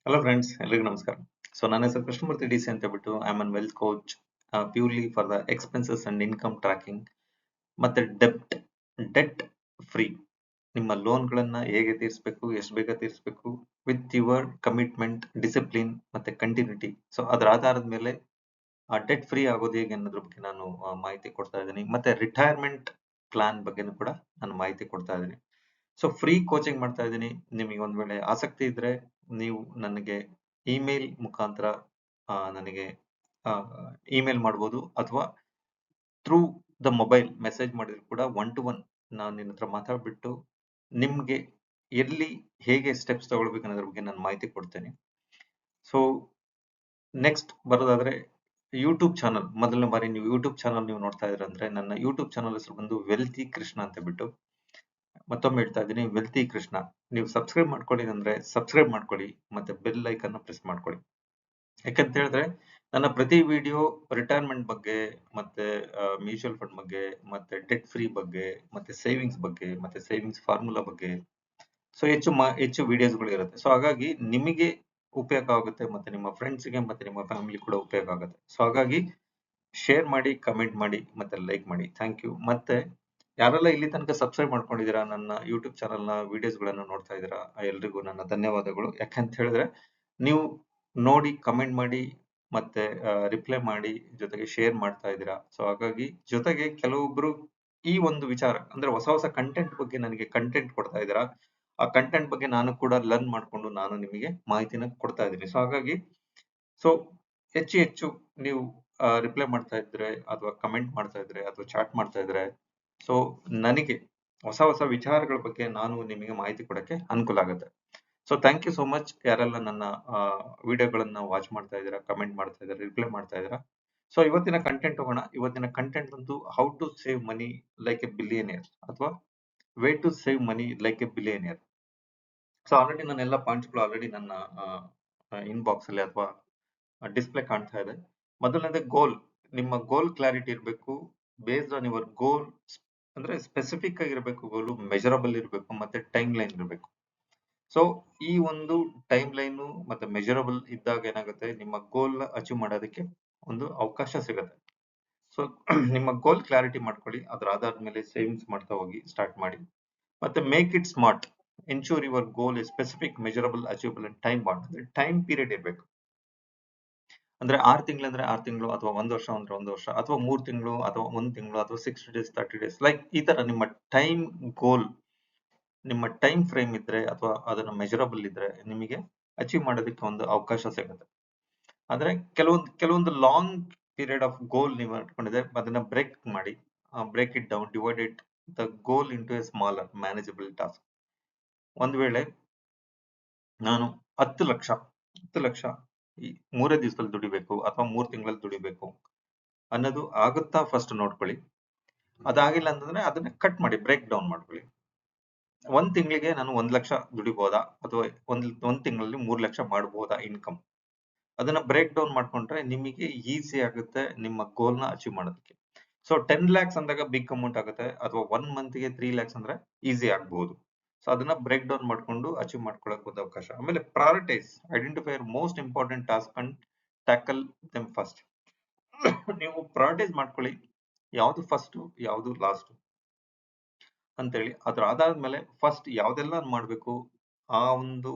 Hello friends, ಎಲ್ರಿಗೂ ನಮಸ್ಕಾರ. ನನ್ನ ಹೆಸರು ಕೃಷ್ಣಮೂರ್ತಿ ಡಿ ಸಿ ಅಂತ ಹೇಳ್ಬಿಟ್ಟು I am an wealth coach purely for the expenses and income tracking ಮತ್ತೆ ಡೆಟ್ ಫ್ರೀ. ನಿಮ್ಮ ಲೋನ್ಗಳನ್ನ ಹೇಗೆ ತೀರಿಸಬೇಕು, ಎಷ್ಟು ಬೇಗ ತೀರಿಸಬೇಕು, ವಿತ್ ಯುವರ್ ಕಮಿಟ್ಮೆಂಟ್, ಡಿಸಿಪ್ಲಿನ್ ಮತ್ತೆ ಕಂಟಿನ್ಯೂಟಿ. ಸೊ ಅದರ ಆಧಾರದ ಮೇಲೆ ಆ ಡೆಟ್ ಫ್ರೀ ಆಗೋದು ಹೇಗೆ ಅನ್ನೋದ್ರ ಬಗ್ಗೆ ನಾನು ಮಾಹಿತಿ ಕೊಡ್ತಾ ಇದ್ದೀನಿ. ಮತ್ತೆ ರಿಟೈರ್ಮೆಂಟ್ ಪ್ಲಾನ್ ಬಗ್ಗೆನೂ ಕೂಡ ನಾನು ಮಾಹಿತಿ ಕೊಡ್ತಾ ಇದ್ದೀನಿ. ಸೊ ಫ್ರೀ ಕೋಚಿಂಗ್ ಮಾಡ್ತಾ ಇದ್ದೀನಿ. ನಿಮಗೆ ಒಂದ್ ವೇಳೆ ಆಸಕ್ತಿ ಇದ್ರೆ ನೀವು ನನಗೆ ಇಮೇಲ್ ಮುಖಾಂತರ ನನಗೆ ಇಮೇಲ್ ಮಾಡ್ಬೋದು, ಅಥವಾ ಥ್ರೂ ದ ಮೊಬೈಲ್ ಮೆಸೇಜ್ ಮಾಡಿದ್ರು ಕೂಡ 1-to-1 ನಾನು ನಿನ್ನ ಹತ್ರ ಮಾತಾಡ್ಬಿಟ್ಟು ನಿಮ್ಗೆ ಎಲ್ಲಿ ಹೇಗೆ ಸ್ಟೆಪ್ಸ್ ತಗೊಳ್ಬೇಕು ಅನ್ನೋದ್ರ ಬಗ್ಗೆ ನಾನು ಮಾಹಿತಿ ಕೊಡ್ತೇನೆ. ಸೊ ನೆಕ್ಸ್ಟ್ ಬರೋದಾದ್ರೆ ಯೂಟ್ಯೂಬ್ ಚಾನಲ್, ಮೊದಲನೇ ಬಾರಿ ನೀವು ಯೂಟ್ಯೂಬ್ ಚಾನಲ್ ನೀವು ನೋಡ್ತಾ ಇದ್ರೆ ಅಂದ್ರೆ ನನ್ನ ಯೂಟ್ಯೂಬ್ ಚಾನಲ್ ಹೆಸರು ಬಂದು ವೆಲ್ತಿ ಕೃಷ್ಣ ಅಂತ ಬಿಟ್ಟು, ಮತ್ತೊಮ್ಮೆ ಹೇಳ್ತಾ ಇದ್ದೀನಿ, ವೆಲ್ತಿ ಕೃಷ್ಣ. ನೀವು ಸಬ್ಸ್ಕ್ರೈಬ್ ಮಾಡ್ಕೊಳ್ಳಿ ಅಂದ್ರೆ ಸಬ್ಸ್ಕ್ರೈಬ್ ಮಾಡ್ಕೊಳ್ಳಿ, ಮತ್ತೆ ಬೆಲ್ ಐಕನ್ ಪ್ರೆಸ್ ಮಾಡ್ಕೊಳ್ಳಿ. ಯಾಕಂತ ಹೇಳಿದ್ರೆ ನನ್ನ ಪ್ರತಿ ವಿಡಿಯೋ ರಿಟೈರ್ಮೆಂಟ್ ಬಗ್ಗೆ, ಮತ್ತೆ ಮ್ಯೂಚುವಲ್ ಫಂಡ್ ಬಗ್ಗೆ, ಮತ್ತೆ ಡೆಟ್ ಫ್ರೀ ಬಗ್ಗೆ, ಮತ್ತೆ ಸೇವಿಂಗ್ಸ್ ಬಗ್ಗೆ, ಮತ್ತೆ ಸೇವಿಂಗ್ಸ್ ಫಾರ್ಮುಲಾ ಬಗ್ಗೆ, ಸೊ ಹೆಚ್ಚು ವಿಡಿಯೋಸ್ಗಳು ಇರುತ್ತೆ. ಸೊ ಹಾಗಾಗಿ ನಿಮಗೆ ಉಪಯೋಗ ಆಗುತ್ತೆ, ಮತ್ತೆ ನಿಮ್ಮ ಫ್ರೆಂಡ್ಸ್ಗೆ ಮತ್ತೆ ನಿಮ್ಮ ಫ್ಯಾಮಿಲಿ ಕೂಡ ಉಪಯೋಗ ಆಗುತ್ತೆ. ಸೊ ಹಾಗಾಗಿ ಶೇರ್ ಮಾಡಿ, ಕಮೆಂಟ್ ಮಾಡಿ, ಮತ್ತೆ ಲೈಕ್ ಮಾಡಿ. Thank you. ಮತ್ತೆ ಯಾರೆಲ್ಲ ಇಲ್ಲಿ ತನಕ ಸಬ್ಸ್ಕ್ರೈಬ್ ಮಾಡ್ಕೊಂಡಿದ್ದೀರಾ, ನನ್ನ ಯೂಟ್ಯೂಬ್ ಚಾನಲ್ನ ವಿಡಿಯೋಸ್ಗಳನ್ನು ನೋಡ್ತಾ ಇದ್ದೀರಾ, ಎಲ್ರಿಗೂ ನನ್ನ ಧನ್ಯವಾದಗಳು. ಯಾಕಂತ ಹೇಳಿದ್ರೆ ನೀವು ನೋಡಿ, ಕಮೆಂಟ್ ಮಾಡಿ, ಮತ್ತೆ ರಿಪ್ಲೈ ಮಾಡಿ, ಜೊತೆಗೆ ಶೇರ್ ಮಾಡ್ತಾ ಇದ್ದೀರಾ. ಸೊ ಹಾಗಾಗಿ ಜೊತೆಗೆ ಕೆಲವೊಬ್ರು ಈ ಒಂದು ವಿಚಾರ ಅಂದ್ರೆ ಹೊಸ ಹೊಸ ಕಂಟೆಂಟ್ ಬಗ್ಗೆ ನನಗೆ ಕಂಟೆಂಟ್ ಕೊಡ್ತಾ ಇದ್ದೀರಾ. ಆ ಕಂಟೆಂಟ್ ಬಗ್ಗೆ ನಾನು ಕೂಡ ಲರ್ನ್ ಮಾಡ್ಕೊಂಡು ನಾನು ನಿಮಗೆ ಮಾಹಿತಿನ ಕೊಡ್ತಾ ಇದ್ದೀನಿ. ಸೊ ಹಾಗಾಗಿ ಹೆಚ್ಚು ನೀವು ರಿಪ್ಲೈ ಮಾಡ್ತಾ ಇದ್ರೆ, ಅಥವಾ ಕಮೆಂಟ್ ಮಾಡ್ತಾ ಇದ್ರೆ, ಅಥವಾ ಚಾಟ್ ಮಾಡ್ತಾ ಇದ್ರೆ, ಸೊ ನನಗೆ ಹೊಸ ಹೊಸ ವಿಚಾರಗಳ ಬಗ್ಗೆ ನಾನು ನಿಮಗೆ ಮಾಹಿತಿ ಕೊಡಕ್ಕೆ ಅನುಕೂಲ ಆಗುತ್ತೆ. So thank you so much. ಯಾರೆಲ್ಲ ನನ್ನ ವಿಡಿಯೋಗಳನ್ನ ವಾಚ್ ಮಾಡ್ತಾ ಇದ್ದೀರಾ, ಕಮೆಂಟ್ ಮಾಡ್ತಾ ಇದ್ದೀರಾ, ರಿಪ್ಲೈ ಮಾಡ್ತಾ ಇದ್ದೀರಾ. ಸೊ ಇವತ್ತಿನ ಕಂಟೆಂಟ್ ಹೋಗೋಣ. ಇವತ್ತಿನ ಕಂಟೆಂಟ್ ಬಂದು how to save money like a billionaire, ಅಥವಾ way to save money like a billionaire. So already ನನ್ನ ಎಲ್ಲ ಪಾಯಿಂಟ್ಸ್ಗಳು ಆಲ್ರೆಡಿ ನನ್ನ ಇನ್ಬಾಕ್ಸ್ ಅಲ್ಲಿ ಅಥವಾ ಡಿಸ್ಪ್ಲೇ ಕಾಣ್ತಾ ಇದೆ. ಮೊದಲನೇದೇ ಗೋಲ್. ನಿಮ್ಮ ಗೋಲ್ ಕ್ಲಾರಿಟಿ ಇರಬೇಕು. ಬೇಸ್ಡ್ ಆನ್ ಯುವರ್ ಗೋಲ್, ಅಂದ್ರೆ ಸ್ಪೆಸಿಫಿಕ್ ಆಗಿರ್ಬೇಕು ಗೋಲು, ಮೆಜರಬಲ್ ಇರಬೇಕು, ಮತ್ತೆ ಟೈಮ್ ಲೈನ್ ಇರಬೇಕು. ಸೊ ಈ ಒಂದು ಟೈಮ್ ಲೈನ್ ಮತ್ತೆ ಮೆಜರಬಲ್ ಇದ್ದಾಗ ಏನಾಗುತ್ತೆ, ನಿಮ್ಮ ಗೋಲ್ ಅಚೀವ್ ಮಾಡೋದಕ್ಕೆ ಒಂದು ಅವಕಾಶ ಸಿಗುತ್ತೆ. ಸೊ ನಿಮ್ಮ ಗೋಲ್ ಕ್ಲಾರಿಟಿ ಮಾಡ್ಕೊಳ್ಳಿ, ಅದರ ಆಧಾರದ ಮೇಲೆ ಸೇವಿಂಗ್ಸ್ ಮಾಡ್ತಾ ಹೋಗಿ, ಸ್ಟಾರ್ಟ್ ಮಾಡಿ. ಮತ್ತೆ make it smart. Ensure your goal is specific, measurable, achievable and time bound. ಅಂದ್ರೆ ಟೈಮ್ ಪೀರಿಯಡ್ ಇರಬೇಕು. ಅಂದ್ರೆ 6 ತಿಂಗಳು ಅಂದ್ರೆ 6 ತಿಂಗಳು, ಅಥವಾ 1 ವರ್ಷ ಅಂದ್ರೆ 1 ವರ್ಷ, ಅಥವಾ 3 ತಿಂಗಳು, ಅಥವಾ 1 ತಿಂಗಳು, ಅಥವಾ 60 ಡೇಸ್, 30 ಡೇಸ್, ಲೈಕ್ ಈ ತರ ನಿಮ್ಮ ಟೈಮ್ ಗೋಲ್, ನಿಮ್ಮ ಟೈಮ್ ಫ್ರೇಮ್ ಇದ್ರೆ, ಅಥವಾ ಅದನ್ನ ಮೆಜರಬಲ್ ಇದ್ರೆ, ನಿಮಗೆ ಅಚೀವ್ ಮಾಡೋದಕ್ಕೆ ಒಂದು ಅವಕಾಶ ಸಿಗುತ್ತೆ. ಆದ್ರೆ ಕೆಲವೊಂದು ಲಾಂಗ್ ಪೀರಿಯಡ್ ಆಫ್ ಗೋಲ್ ನೀವು ಇಟ್ಕೊಂಡಿದೆ, ಅದನ್ನ ಬ್ರೇಕ್ ಮಾಡಿ, break it down, divide it the goal into a smaller manageable task. ಒಂದ್ ವೇಳೆ ನಾನು 10 ಲಕ್ಷ ಈ 3 ದಿವಸದಲ್ಲಿ ದುಡಿಬೇಕು, ಅಥವಾ 3 ತಿಂಗಳಲ್ಲಿ ದುಡಿಬೇಕು ಅನ್ನೋದು ಆಗುತ್ತಾ ಫಸ್ಟ್ ನೋಡ್ಕೊಳ್ಳಿ. ಅದಾಗಿಲ್ಲ ಅಂತಂದ್ರೆ ಅದನ್ನ ಕಟ್ ಮಾಡಿ, ಬ್ರೇಕ್ ಡೌನ್ ಮಾಡ್ಕೊಳ್ಳಿ. 1 ತಿಂಗಳಿಗೆ ನಾನು 1 ಲಕ್ಷ ದುಡಿಬಹುದಾ, ಅಥವಾ ಒಂದ್ ತಿಂಗಳಲ್ಲಿ 3 ಲಕ್ಷ ಮಾಡಬಹುದಾ ಇನ್ಕಮ್? ಅದನ್ನ ಬ್ರೇಕ್ ಡೌನ್ ಮಾಡ್ಕೊಂಡ್ರೆ ನಿಮಗೆ ಈಸಿ ಆಗುತ್ತೆ ನಿಮ್ಮ ಗೋಲ್ ನ ಅಚೀವ್ ಮಾಡೋದಕ್ಕೆ. ಸೊ 10 ಲ್ಯಾಕ್ಸ್ ಅಂದಾಗ ಬಿಗ್ ಅಮೌಂಟ್ ಆಗುತ್ತೆ, ಅಥವಾ 1 ಮಂತ್ ಗೆ 3 ಲ್ಯಾಕ್ಸ್ ಅಂದ್ರೆ ಈಸಿ ಆಗಬಹುದು. ಸೊ ಅದನ್ನ ಬ್ರೇಕ್ ಡೌನ್ ಮಾಡ್ಕೊಂಡು ಅಚೀವ್ ಮಾಡ್ಕೊಳ್ಳೋಕೆ ಒಂದು ಅವಕಾಶ. ಆಮೇಲೆ prioritise, identify most important task and tackle them first. ನೀವು ಪ್ರಯಾರಿಟೈಸ್ ಮಾಡ್ಕೊಳ್ಳಿ, ಯಾವ್ದು ಫಸ್ಟ್, ಯಾವ್ದು ಲಾಸ್ಟ್ ಅಂತೇಳಿ. ಅದ್ರ ಆಧಾರದ ಮೇಲೆ ಫಸ್ಟ್ ಯಾವ್ದೆಲ್ಲ ಮಾಡ್ಬೇಕು, ಆ ಒಂದು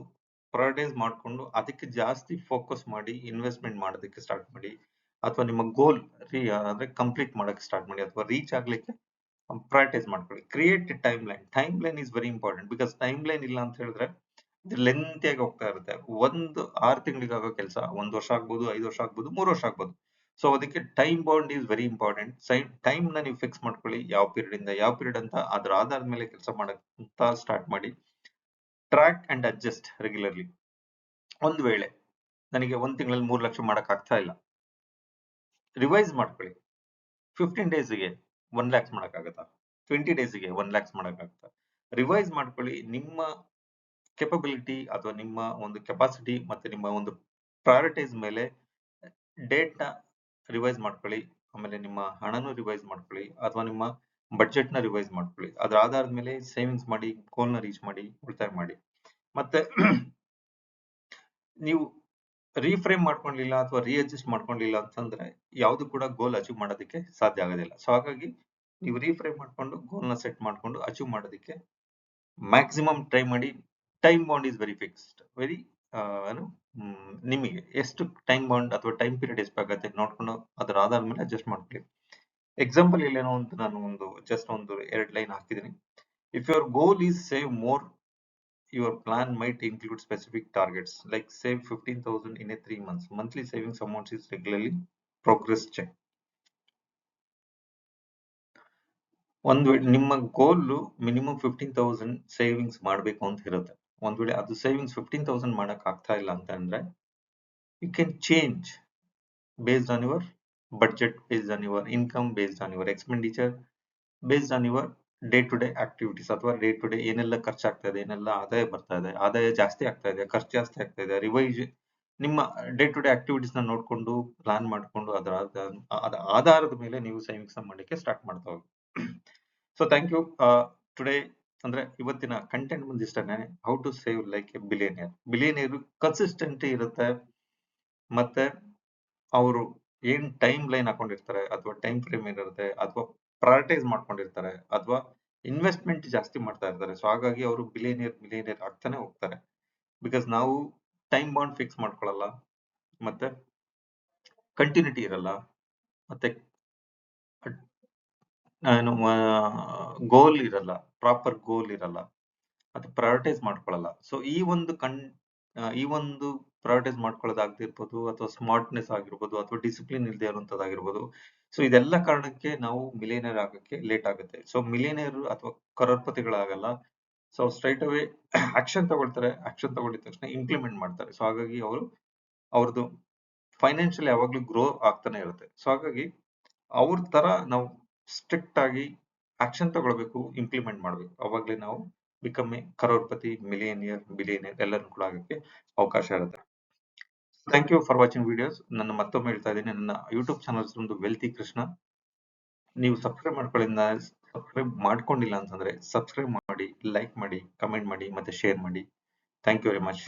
ಪ್ರಯಾರಿಟೈಸ್ ಮಾಡ್ಕೊಂಡು ಅದಕ್ಕೆ ಜಾಸ್ತಿ ಫೋಕಸ್ ಮಾಡಿ ಇನ್ವೆಸ್ಟ್ಮೆಂಟ್ ಮಾಡೋದಕ್ಕೆ ಸ್ಟಾರ್ಟ್ ಮಾಡಿ, ಅಥವಾ ನಿಮ್ಮ ಗೋಲ್ ಅಂದ್ರೆ ಕಂಪ್ಲೀಟ್ ಮಾಡಕ್ಕೆ ಸ್ಟಾರ್ಟ್ ಮಾಡಿ, ಅಥವಾ ರೀಚ್ ಆಗ್ಲಿಕ್ಕೆ ಪ್ರಯಾರಿಟೈಸ್ ಮಾಡ್ಕೊಳ್ಳಿ. Create time line. Time line is very important, because time line ಇಲ್ಲ ಅಂತ ಹೇಳಿದ್ರೆ ಲೆಂತಿಯಾಗಿ ಹೋಗ್ತಾ ಇರುತ್ತೆ. 6 ತಿಂಗಳಿಗಾಗೋ ಕೆಲಸ 1 ವರ್ಷ ಆಗ್ಬೋದು, 5 ವರ್ಷ ಆಗ್ಬೋದು, 3 ವರ್ಷ ಆಗ್ಬೋದು. ಸೊ ಅದಕ್ಕೆ time bound is very important. Time ನ ನೀವು ಫಿಕ್ಸ್ ಮಾಡ್ಕೊಳ್ಳಿ, ಯಾವ ಪೀರಿಯಡ್ ಇಂದ ಯಾವ ಪೀರಿಯಡ್ ಅಂತ. ಅದ್ರ ಆಧಾರದ ಮೇಲೆ ಕೆಲಸ ಮಾಡಕ್ ಸ್ಟಾರ್ಟ್ ಮಾಡಿ. Track and adjust regularly. ಒಂದ್ ವೇಳೆ ನನಗೆ 1 ತಿಂಗಳಲ್ಲಿ 3 ಲಕ್ಷ ಮಾಡಕ್ ಆಗ್ತಾ ಇಲ್ಲ, ರಿವೈಸ್ ಮಾಡ್ಕೊಳ್ಳಿ. 15 ಡೇಸ್ಗೆ 1 ಲ್ಯಾಕ್ಸ್ ಮಾಡಕ್ಕಾಗತ್ತಾ, 20 ಡೇಸ್ಗೆ 1 ಲ್ಯಾಕ್ಸ್ ಮಾಡಕ್ಕಾಗತ್ತಾ, ರಿವೈಸ್ ಮಾಡ್ಕೊಳ್ಳಿ. ನಿಮ್ಮ ಕೆಪಬಿಲಿಟಿ, ಅಥವಾ ನಿಮ್ಮ ಒಂದು ಕೆಪಾಸಿಟಿ, ಮತ್ತೆ ನಿಮ್ಮ ಒಂದು ಪ್ರಯಾರಿಟೈಸ್ ಮೇಲೆ ಡೇಟ್ ನ ರಿವೈಸ್ ಮಾಡ್ಕೊಳ್ಳಿ. ಆಮೇಲೆ ನಿಮ್ಮ ಹಣನು ರಿವೈಸ್ ಮಾಡ್ಕೊಳ್ಳಿ, ಅಥವಾ ನಿಮ್ಮ ಬಡ್ಜೆಟ್ ನ ರಿವೈಸ್ ಮಾಡ್ಕೊಳ್ಳಿ. ಅದ್ರ ಆಧಾರದ ಮೇಲೆ ಸೇವಿಂಗ್ಸ್ ಮಾಡಿ, ಗೋಲ್ ನ ರೀಚ್ ಮಾಡಿ, ಉಳಿತಾಯ ಮಾಡಿ. ಮತ್ತೆ ನೀವು ರೀಫ್ರೇಮ್ ಮಾಡ್ಕೊಂಡಿಲ್ಲ ಅಥವಾ ರೀಅಡ್ಜಸ್ಟ್ ಮಾಡ್ಕೊಂಡಿಲ್ಲ ಅಂತಂದ್ರೆ ಯಾವ್ದು ಕೂಡ ಗೋಲ್ ಅಚೀವ್ ಮಾಡೋದಕ್ಕೆ ಸಾಧ್ಯ ಆಗೋದಿಲ್ಲ. ಸೊ ಹಾಗಾಗಿ ನೀವು ರೀಫ್ರೇಮ್ ಮಾಡ್ಕೊಂಡು ಗೋಲ್ನ ಸೆಟ್ ಮಾಡ್ಕೊಂಡು ಅಚೀವ್ ಮಾಡೋದಕ್ಕೆ ಮ್ಯಾಕ್ಸಿಮಮ್ ಟ್ರೈ ಮಾಡಿ. Time bond is very fixed, very ಏನು ನಿಮಗೆ ಎಷ್ಟು ಟೈಮ್ ಬಾಂಡ್ ಅಥವಾ ಟೈಮ್ ಪೀರಿಯಡ್ ಎಷ್ಟು ಬೇಕಾಗುತ್ತೆ ನೋಡ್ಕೊಂಡು ಅದರ ಆಧಾರದ ಮೇಲೆ ಅಡ್ಜಸ್ಟ್ ಮಾಡ್ಕೊಳ್ಳಿ. ಎಕ್ಸಾಂಪಲ್ ಇಲ್ಲೇನೋ ಅಂತ ನಾನು ಒಂದು ಜಸ್ಟ್ ಒಂದು 2 ಲೈನ್ ಹಾಕಿದ್ದೀನಿ. If your goal is save more, your plan might include specific targets like save 15,000 in a 3 months. Monthly savings amount is regularly progress check. ಒಂದ್ ವೇಳೆ ನಿಮ್ಮ ಗೋಲ್ ಮಿನಿಮಮ್ 15,000 ಸೇವಿಂಗ್ಸ್ ಮಾಡಬೇಕು ಅಂತ ಇರುತ್ತೆ. ಒಂದ್ ವೇಳೆ ಅದು ಸೇವಿಂಗ್ಸ್ 15,000 ಮಾಡಕ್ ಆಗ್ತಾ ಇಲ್ಲ ಅಂತ ಅಂದ್ರೆ you can change based on your budget, based on your income, based on your expenditure, based on your day to day activities ಅಥವಾ ಡೇ ಟು ಡೇ ಏನೆಲ್ಲ ಖರ್ಚಾಗ್ತಾ ಇದೆ, ಏನೆಲ್ಲ ಆದಾಯ ಬರ್ತಾ ಇದೆ, ಆದಾಯ ಜಾಸ್ತಿ ಆಗ್ತಾ ಇದೆ, ಖರ್ಚು ಜಾಸ್ತಿ ಆಗ್ತಾ ಇದೆ, ರಿವೈಸ್ ನಿಮ್ಮ ಡೇ ಟು ಡೇ ಆಕ್ಟಿವಿಟೀಸ್ ನ ನೋಡ್ಕೊಂಡು ಪ್ಲಾನ್ ಮಾಡ್ಕೊಂಡು ಅದರ ಆಧಾರದ ಮೇಲೆ ನೀವು ಸೇವಿಂಗ್ಸ್ ಮಾಡಲಿಕ್ಕೆ ಸ್ಟಾರ್ಟ್ ಮಾಡ್ತಾ ಹೋಗಿ. So thank you. ಟುಡೇ ಅಂದ್ರೆ ಇವತ್ತಿನ ಕಂಟೆಂಟ್ ಬಂದಿಷ್ಟೇ, how to save like a billionaire. Billionaire consistent ಇರುತ್ತೆ, ಮತ್ತೆ ಅವರು ಏನ್ ಟೈಮ್ ಲೈನ್ ಹಾಕೊಂಡಿರ್ತಾರೆ ಅಥವಾ ಟೈಮ್ ಫ್ರೇಮ್ ಏನಿರುತ್ತೆ ಅಥವಾ ಪ್ರಯಾರಿಟೈಸ್ ಮಾಡ್ಕೊಂಡಿರ್ತಾರೆ ಅಥವಾ ಇನ್ವೆಸ್ಟ್ಮೆಂಟ್ ಜಾಸ್ತಿ ಮಾಡ್ತಾ ಇರ್ತಾರೆ. ಸೊ ಹಾಗಾಗಿ ಅವರು ಬಿಲಿಯನಿಯರ್ ಆಗ್ತಾನೆ ಹೋಗ್ತಾರೆ. ಬಿಕಾಸ್ ನಾವು ಟೈಮ್ ಬಾಂಡ್ ಫಿಕ್ಸ್ ಮಾಡ್ಕೊಳ್ಳಲ್ಲ, ಮತ್ತೆ ಕಂಟಿನ್ಯೂಟಿ ಇರಲ್ಲ, ಮತ್ತೆ ಗೋಲ್ ಇರಲ್ಲ, ಪ್ರಾಪರ್ ಗೋಲ್ ಇರಲ್ಲ, ಮತ್ತೆ ಪ್ರಯಾರಿಟೈಸ್ ಮಾಡ್ಕೊಳ್ಳಲ್ಲ. ಸೊ ಈ ಒಂದು ಪ್ರಯಾರಿಟೈಸ್ ಮಾಡ್ಕೊಳ್ಳೋದಾಗ್ತಿರ್ಬೋದು ಅಥವಾ ಸ್ಮಾರ್ಟ್ನೆಸ್ ಆಗಿರ್ಬೋದು ಅಥವಾ ಡಿಸಿಪ್ಲಿನ್ ಇಲ್ಲದೆ ಇರುವಂತದ್ದಾಗಿರ್ಬೋದು. ಸೊ ಇದೆಲ್ಲ ಕಾರಣಕ್ಕೆ ನಾವು ಮಿಲಿಯನಿಯರ್ ಆಗಕ್ಕೆ ಲೇಟ್ ಆಗುತ್ತೆ. ಸೊ ಮಿಲಿಯನಿಯರ್ ಅಥವಾ ಕರೋಡ್ಪತಿಗಳಾಗಲ್ಲ. ಸೊ ಸ್ಟ್ರೈಟ್ ಅವೇ ಆಕ್ಷನ್ ತಗೊಳ್ತಾರೆ, ಆಕ್ಷನ್ ತಗೊಂಡಿದ ತಕ್ಷಣ ಇಂಪ್ಲಿಮೆಂಟ್ ಮಾಡ್ತಾರೆ. ಸೊ ಹಾಗಾಗಿ ಅವ್ರದ್ದು ಫೈನಾನ್ಷಿಯಲ್ ಯಾವಾಗ್ಲೂ ಗ್ರೋ ಆಗ್ತಾನೆ ಇರುತ್ತೆ. ಸೊ ಹಾಗಾಗಿ ಅವ್ರ ತರ ನಾವು ಸ್ಟ್ರಿಕ್ಟ್ ಆಗಿ ಆಕ್ಷನ್ ತಗೊಳ್ಬೇಕು, ಇಂಪ್ಲಿಮೆಂಟ್ ಮಾಡ್ಬೇಕು. ಅವಾಗ್ಲೇ ನಾವು become a crorepati, millionaire, billionaire ಎಲ್ಲರೂ ಕೂಡ ಆಗಕ್ಕೆ ಅವಕಾಶ ಇರುತ್ತೆ. Thank you for watching videos. ನನ್ನ ಮತ್ತೊಮ್ಮೆ ಹೇಳ್ತಾ ಇದ್ದೀನಿ, ನನ್ನ ಯೂಟ್ಯೂಬ್ ಚಾನಲ್ಸ್ ಒಂದು ವೆಲ್ತಿ ಕೃಷ್ಣ. ನೀವು ಸಬ್ಸ್ಕ್ರೈಬ್ ಮಾಡ್ಕೊಂಡಿಲ್ಲ ಅಂತಂದ್ರೆ ಸಬ್ಸ್ಕ್ರೈಬ್ ಮಾಡಿ, ಲೈಕ್ ಮಾಡಿ, ಕಮೆಂಟ್ ಮಾಡಿ, ಮತ್ತೆ ಶೇರ್ ಮಾಡಿ. Thank you very much.